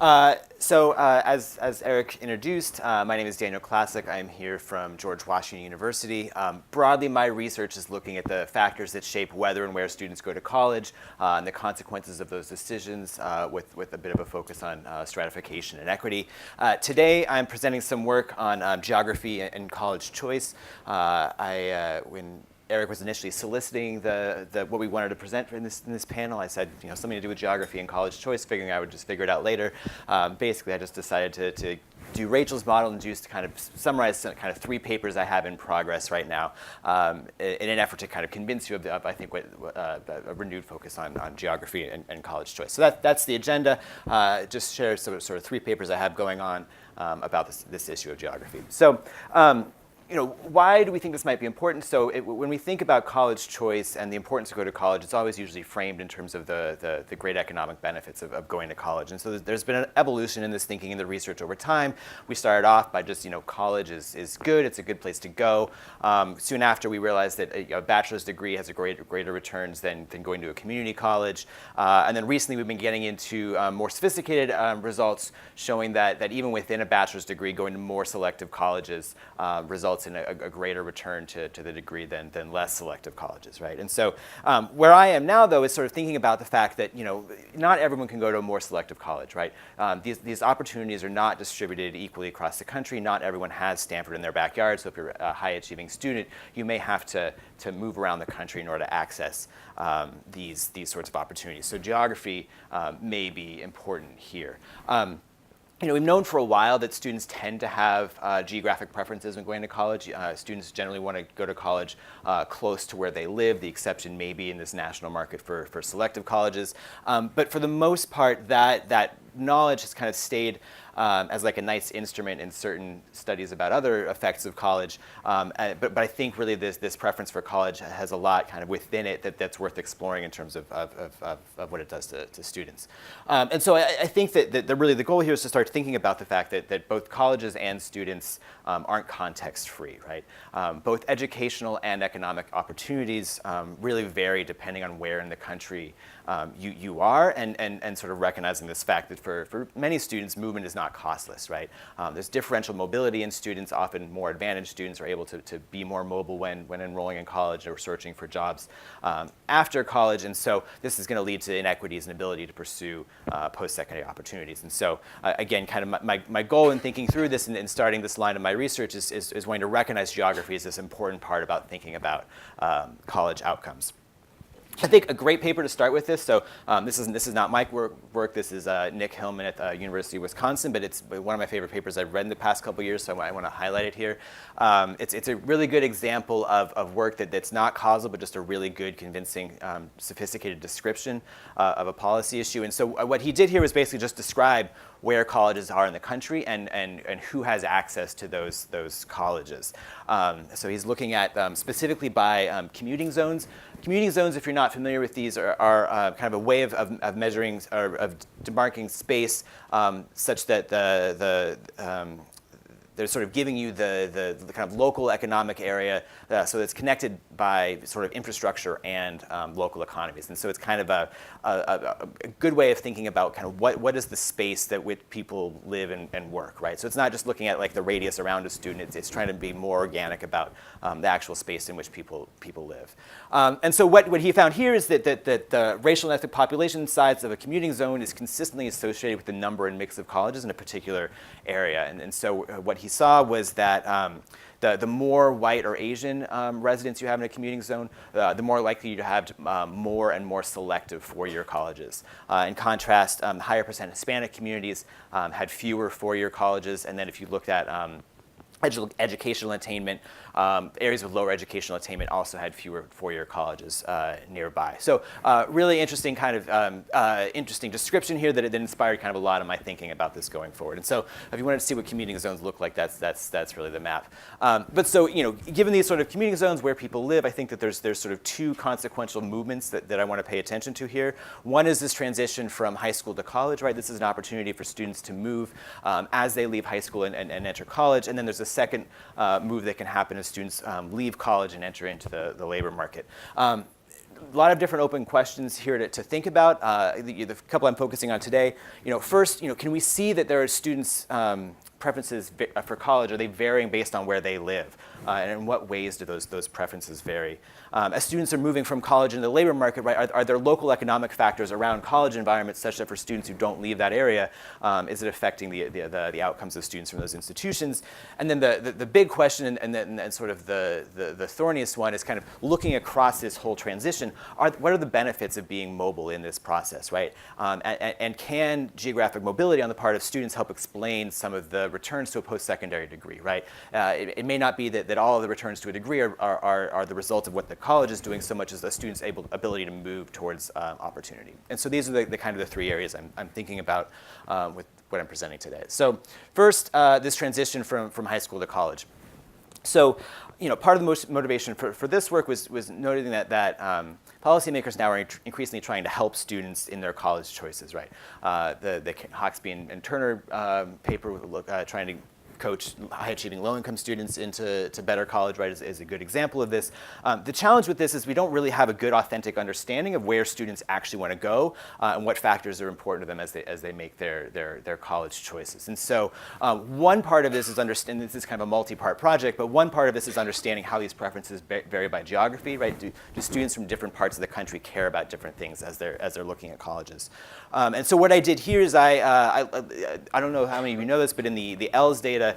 As Eric introduced, my name is Daniel Klasik. I'm here from George Washington University. Broadly, my research is looking at the factors that shape whether and where students go to college and the consequences of those decisions with a bit of a focus on stratification and equity. Today, I'm presenting some work on geography and college choice. When Eric was initially soliciting what we wanted to present in this panel, I said, something to do with geography and college choice, figuring I would just figure it out later. Basically, I just decided to do Rachel's model and just kind of summarize kind of 3 papers I have in progress right now in an effort to kind of convince you of I think, a renewed focus on geography and college choice. So that's the agenda. Just share sort of 3 papers I have going on about this issue of geography. So. Why do we think this might be important? So when we think about college choice and the importance to go to college, it's always usually framed in terms of the great economic benefits of going to college. And so there's been an evolution in this thinking in the research over time. We started off by just, college is good, it's a good place to go. Soon after, we realized that a bachelor's degree has greater returns than going to a community college. And then recently, we've been getting into more sophisticated results showing that even within a bachelor's degree, going to more selective colleges results in a greater return to the degree than less selective colleges, right? And so where I am now, though, is sort of thinking about the fact that, not everyone can go to a more selective college, right? These opportunities are not distributed equally across the country. Not everyone has Stanford in their backyard. So if you're a high-achieving student, you may have to move around the country in order to access these sorts of opportunities. So geography may be important here. We've known for a while that students tend to have geographic preferences when going to college. Students generally want to go to college close to where they live. The exception may be in this national market for selective colleges. But for the most part, that knowledge has kind of stayed as like a nice instrument in certain studies about other effects of college. But I think really this preference for college has a lot kind of within it that's worth exploring in terms of what it does to students. And so I think that really the goal here is to start thinking about the fact that both colleges and students aren't context-free, right? Both educational and economic opportunities really vary depending on where in the country you are, and sort of recognizing this fact that for many students, movement is not costless, right? There's differential mobility in students. Often more advantaged students are able to be more mobile when enrolling in college or searching for jobs after college. And so this is going to lead to inequities in ability to pursue post-secondary opportunities. And so again, kind of my goal in thinking through this and starting this line of my research is wanting to recognize geography as this important part about thinking about college outcomes. I think a great paper to start with this. So this is not my work. This is Nick Hillman at the University of Wisconsin, but it's one of my favorite papers I've read in the past couple years, so I want to highlight it here. It's a really good example of work that's not causal, but just a really good, convincing, sophisticated description of a policy issue. And so what he did here was basically just describe where colleges are in the country and who has access to those colleges. So he's looking at specifically by commuting zones. Commuting zones, if you're not familiar with these, are kind of a way of measuring or of demarking space such that they're sort of giving you the kind of local economic area, so it's connected by sort of infrastructure and local economies. And so it's kind of a good way of thinking about kind of what is the space that which people live and work, right? So it's not just looking at like the radius around a student. It's trying to be more organic about the actual space in which people live. And so what he found here is that the racial and ethnic population size of a commuting zone is consistently associated with the number and mix of colleges in a particular area. And so what he saw was that the more white or Asian residents you have in a commuting zone, the more likely you have more and more selective four-year colleges. In contrast, higher percent Hispanic communities had fewer four-year colleges. And then if you looked at educational attainment, areas with lower educational attainment also had fewer four-year colleges nearby. So really interesting kind of interesting description here that inspired kind of a lot of my thinking about this going forward. And so if you wanted to see what commuting zones look like, that's really the map. But so given these sort of commuting zones where people live, I think that there's sort of 2 consequential movements that I want to pay attention to here. One is this transition from high school to college, right? This is an opportunity for students to move as they leave high school and enter college. And then there's a second move that can happen as students leave college and enter into the labor market. a lot of different open questions here to think about. The couple I'm focusing on today, first, can we see that there are students' preferences for college, are they varying based on where they live? And in what ways do those preferences vary? As students are moving from college into the labor market, right, are there local economic factors around college environments such that for students who don't leave that area, is it affecting the outcomes of students from those institutions? And then the big question and sort of the thorniest one is kind of looking across this whole transition. What are the benefits of being mobile in this process, right? And can geographic mobility on the part of students help explain some of the returns to a post-secondary degree, right? It may not be that all of the returns to a degree are the result of what the college is doing so much as the student's ability to move towards opportunity. And so these are the kind of the three areas I'm thinking about with what I'm presenting today. So first, this transition from high school to college. So, part of the motivation for this work was noting that policymakers now are increasingly trying to help students in their college choices, right? The Hawksby and Turner paper trying to coach high-achieving low-income students into better college, right, is a good example of this. The challenge with this is we don't really have a good, authentic understanding of where students actually want to go and what factors are important to them as they make their college choices. And so one part of this is understanding, this is kind of a multi-part project, but one part of this is understanding how these preferences vary by geography, right? Do students from different parts of the country care about different things as they're looking at colleges? And so what I did here is I don't know how many of you know this, but in the ELS data,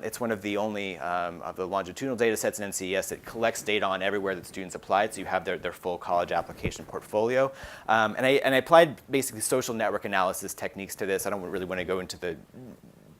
it's one of the only of the longitudinal data sets in NCES that collects data on everywhere that students applied, so you have their full college application portfolio. And I applied basically social network analysis techniques to this. I don't really want to go into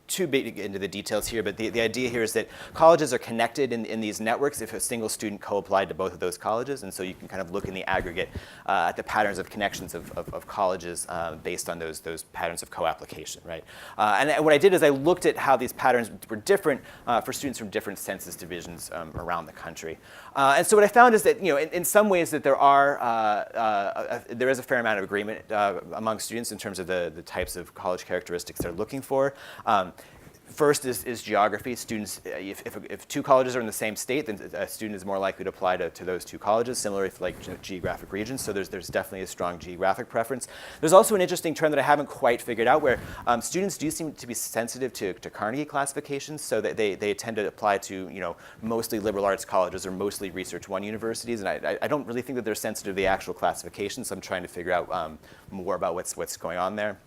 too big into the details here, but the idea here is that colleges are connected in these networks if a single student co-applied to both of those colleges, and so you can kind of look in the aggregate at the patterns of connections of colleges based on those patterns of co-application, right? And what I did is I looked at how these patterns were different for students from different census divisions around the country. And so what I found is that, in some ways that there is a fair amount of agreement among students in terms of the types of college characteristics they're looking for. First is geography. Students, if two colleges are in the same state, then a student is more likely to apply to those two colleges, similarly for geographic regions. So there's definitely a strong geographic preference. There's also an interesting trend that I haven't quite figured out where students do seem to be sensitive to Carnegie classifications, so that they tend to apply to mostly liberal arts colleges or mostly Research 1 universities. And I don't really think that they're sensitive to the actual classifications, so I'm trying to figure out more about what's going on there.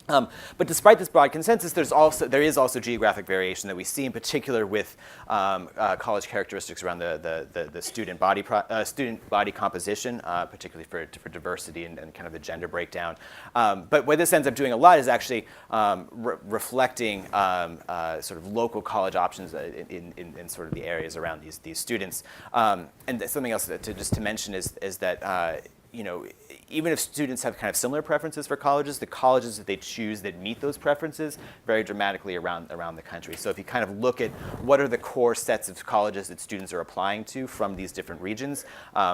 But despite this broad consensus, there is also geographic variation that we see, in particular with college characteristics around the student body composition, particularly for diversity and kind of the gender breakdown. But what this ends up doing a lot is actually reflecting sort of local college options in sort of the areas around these students. And something else to mention is that even if students have kind of similar preferences for colleges, the colleges that they choose that meet those preferences vary dramatically around the country. So if you kind of look at what are the core sets of colleges that students are applying to from these different regions,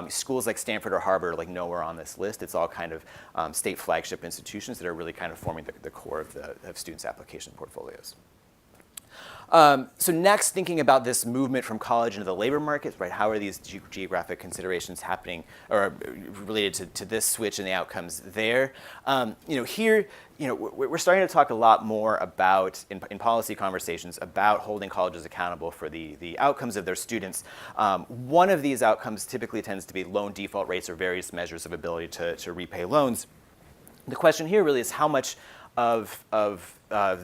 schools like Stanford or Harvard are nowhere on this list. It's all kind of state flagship institutions that are really kind of forming the core of students' application portfolios. So next, thinking about this movement from college into the labor market, right? How are these geographic considerations happening or related to this switch and the outcomes there? Here, we're starting to talk a lot more about, in policy conversations, about holding colleges accountable for the outcomes of their students. One of these outcomes typically tends to be loan default rates or various measures of ability to repay loans. The question here really is how much of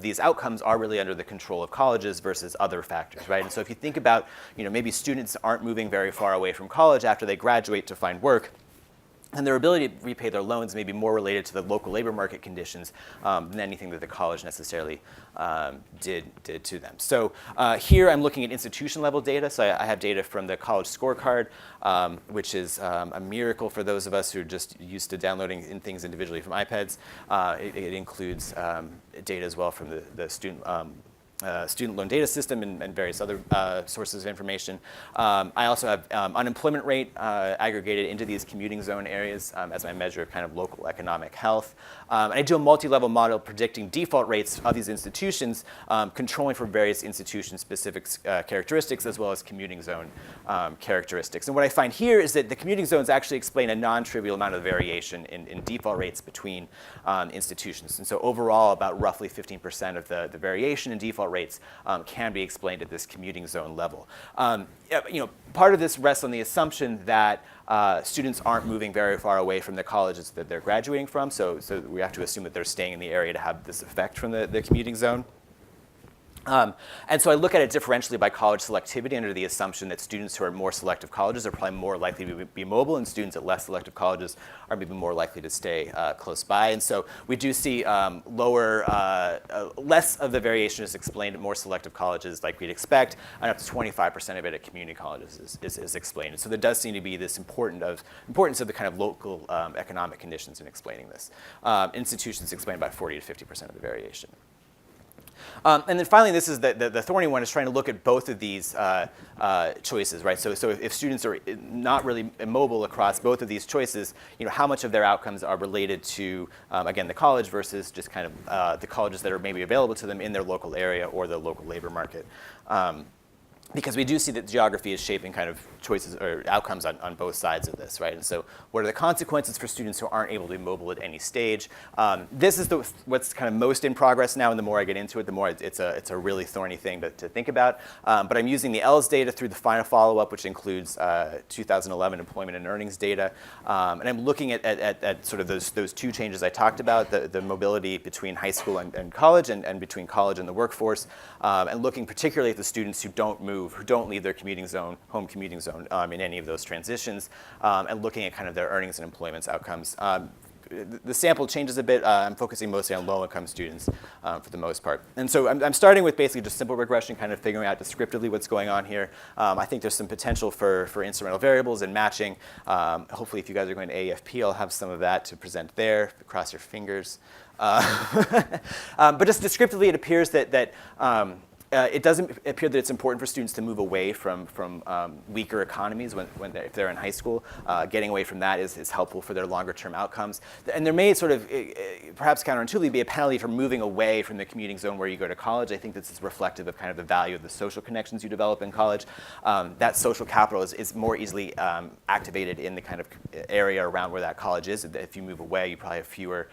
these outcomes are really under the control of colleges versus other factors, right? And so if you think about, maybe students aren't moving very far away from college after they graduate to find work, and their ability to repay their loans may be more related to the local labor market conditions than anything that the college necessarily did to them. So here I'm looking at institution level data. So I have data from the college scorecard, which is a miracle for those of us who are just used to downloading things individually from iPads. It includes data as well from the student student loan data system and various other sources of information. I also have unemployment rate aggregated into these commuting zone areas as my measure of kind of local economic health. And I do a multi-level model predicting default rates of these institutions, controlling for various institution-specific characteristics as well as commuting zone characteristics. And what I find here is that the commuting zones actually explain a non-trivial amount of variation in default rates between institutions. And so overall, about roughly 15% of the variation in default rates can be explained at this commuting zone level. Part of this rests on the assumption that students aren't moving very far away from the colleges that they're graduating from, so we have to assume that they're staying in the area to have this effect from the commuting zone. And so I look at it differentially by college selectivity under the assumption that students who are more selective colleges are probably more likely to be mobile, and students at less selective colleges are maybe more likely to stay close by. And so we do see less of the variation is explained at more selective colleges like we'd expect, and up to 25% of it at community colleges is explained. And so there does seem to be this importance of the kind of local economic conditions in explaining this. Institutions explain about 40 to 50% of the variation. And then finally, this is the thorny one, is trying to look at both of these choices, right? So if students are not really immobile across both of these choices, how much of their outcomes are related to, again, the college versus just kind of the colleges that are maybe available to them in their local area or the local labor market. Because we do see that geography is shaping kind of choices or outcomes on both sides of this, right? And so what are the consequences for students who aren't able to be mobile at any stage? This is what's kind of most in progress now, and the more I get into it, the more it's a really thorny thing to think about. But I'm using the ELS data through the final follow-up, which includes 2011 employment and earnings data. And I'm looking at sort of those two changes I talked about, the mobility between high school and college and between college and the workforce, and looking particularly at the students who don't move, who don't leave their commuting zone, home commuting zone in any of those transitions, and looking at kind of their earnings and employment outcomes. The sample changes a bit. I'm focusing mostly on low-income students for the most part. And so I'm starting with basically just simple regression, kind of figuring out descriptively what's going on here. I think there's some potential for instrumental variables and matching. Hopefully, if you guys are going to AFP, I'll have some of that to present there. Cross your fingers. But just descriptively, it appears that it doesn't appear that it's important for students to move away from weaker economies if they're in high school. Getting away from that is helpful for their longer-term outcomes. And there may sort of, perhaps counterintuitively, be a penalty for moving away from the commuting zone where you go to college. I think this is reflective of kind of the value of the social connections you develop in college. That social capital is more easily activated in the kind of area around where that college is. If you move away, you probably have fewer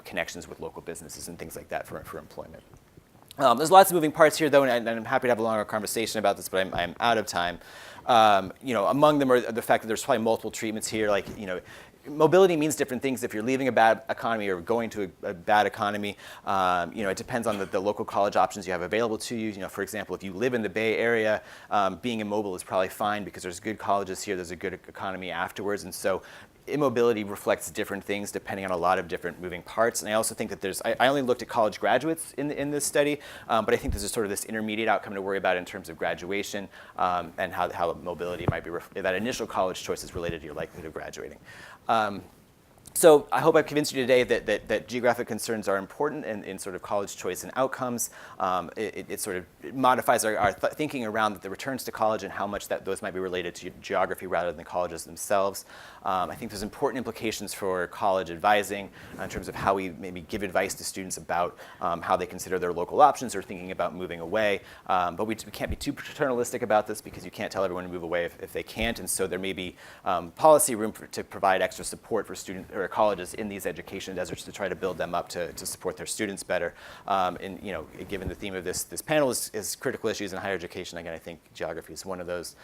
connections with local businesses and things like that for employment. There's lots of moving parts here, though, and I'm happy to have a longer conversation about this, but I'm out of time. Among them are the fact that there's probably multiple treatments here. Like, mobility means different things if you're leaving a bad economy or going to a bad economy. It depends on the local college options you have available to you. For example, if you live in the Bay Area, being immobile is probably fine because there's good colleges here, there's a good economy afterwards, and so immobility reflects different things depending on a lot of different moving parts. And I also think that I only looked at college graduates in this study, but I think there's sort of this intermediate outcome to worry about in terms of graduation and how mobility might be, that initial college choice is related to your likelihood of graduating. So I hope I've convinced you today that geographic concerns are important in sort of college choice and outcomes. It sort of modifies our thinking around the returns to college and how much those might be related to geography rather than colleges themselves. I think there's important implications for college advising in terms of how we maybe give advice to students about how they consider their local options or thinking about moving away. But we can't be too paternalistic about this because you can't tell everyone to move away if they can't. And so there may be policy room to provide extra support for students or colleges in these education deserts to try to build them up to support their students better. And given the theme of this panel is critical issues in higher education, again, I think geography is one of those.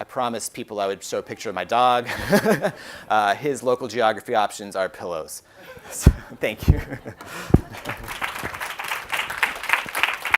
I promised people I would show a picture of my dog. His local geography options are pillows. So, thank you.